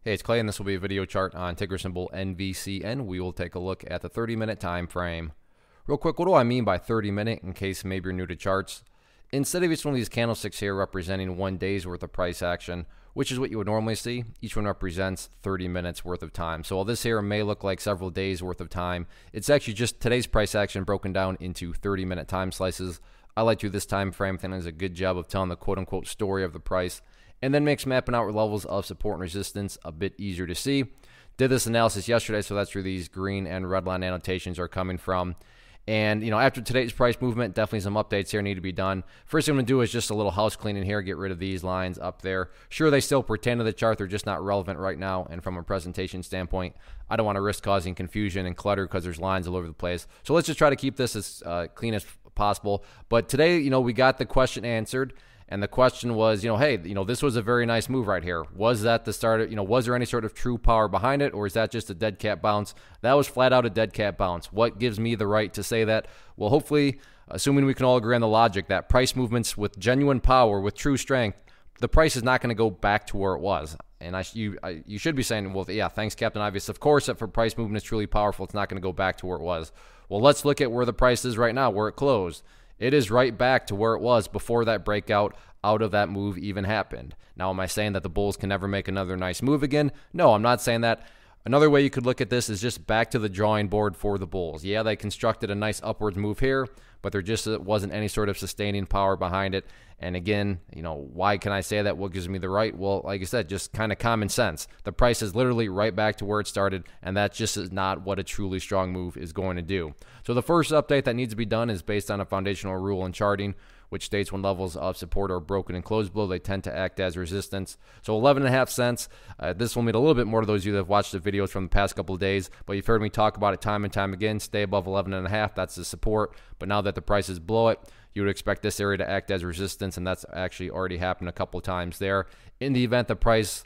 Hey, it's Clay, and this will be a video chart on ticker symbol NVCN. We will take a look at the 30-minute time frame. Real quick, what do I mean by 30-minute in case maybe you're new to charts? Instead of each one of these candlesticks here representing 1 day's worth of price action, which is what you would normally see, each one represents 30 minutes worth of time. So while this here may look like several days worth of time, it's actually just today's price action broken down into 30-minute time slices. I like to do this time frame. I think it does a good job of telling the quote-unquote story of the price, and then makes mapping out levels of support and resistance a bit easier to see. Did this analysis yesterday, so that's where these green and red line annotations are coming from. And, after today's price movement, definitely some updates here need to be done. First thing I'm going to do is just a little house cleaning here, get rid of these lines up there. Sure, they still pertain to the chart. They're just not relevant right now. And from a presentation standpoint, I don't want to risk causing confusion and clutter because there's lines all over the place. So let's just try to keep this as clean as possible. But today, we got the question answered. And the question was, hey, this was a very nice move right here. Was that the start of, was there any sort of true power behind it, or is that just a dead cat bounce? That was flat out a dead cat bounce. What gives me the right to say that? Well, hopefully, assuming we can all agree on the logic that price movements with genuine power, with true strength, the price is not going to go back to where it was. And you should be saying, well, yeah, thanks, Captain Obvious. Of course, if a price movement is truly powerful, it's not going to go back to where it was. Well, let's look at where the price is right now, where it closed. It is right back to where it was before that breakout out of that move even happened. Now, am I saying that the bulls can never make another nice move again? No, I'm not saying that. Another way you could look at this is just back to the drawing board for the bulls. Yeah, they constructed a nice upwards move here, but there just wasn't any sort of sustaining power behind it. And again, why can I say that? What gives me the right? Well, like I said, just kind of common sense. The price is literally right back to where it started, and that just is not what a truly strong move is going to do. So the first update that needs to be done is based on a foundational rule in charting, which states when levels of support are broken and closed below, they tend to act as resistance. So 11.5 cents. This will mean a little bit more to those of you that have watched the videos from the past couple of days, but you've heard me talk about it time and time again. Stay above 11.5. That's the support. But now that the price is below it, you would expect this area to act as resistance, and that's actually already happened a couple of times there. In the event the price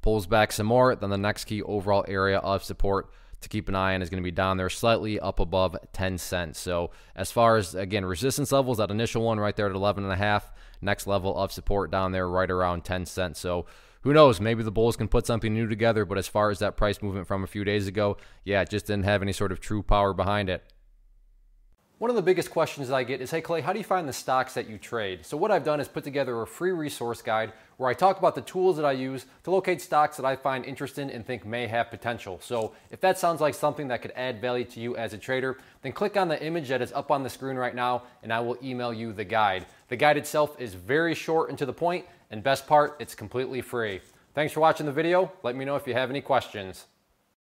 pulls back some more, then the next key overall area of support to keep an eye on is going to be down there slightly up above 10 cents. So as far as, again, resistance levels, that initial one right there at 11.5, next level of support down there right around 10 cents. So who knows, maybe the bulls can put something new together, but as far as that price movement from a few days ago, yeah, it just didn't have any sort of true power behind it. One of the biggest questions that I get is, hey Clay, how do you find the stocks that you trade? So what I've done is put together a free resource guide where I talk about the tools that I use to locate stocks that I find interesting and think may have potential. So if that sounds like something that could add value to you as a trader, then click on the image that is up on the screen right now and I will email you the guide. The guide itself is very short and to the point, and best part, it's completely free. Thanks for watching the video. Let me know if you have any questions.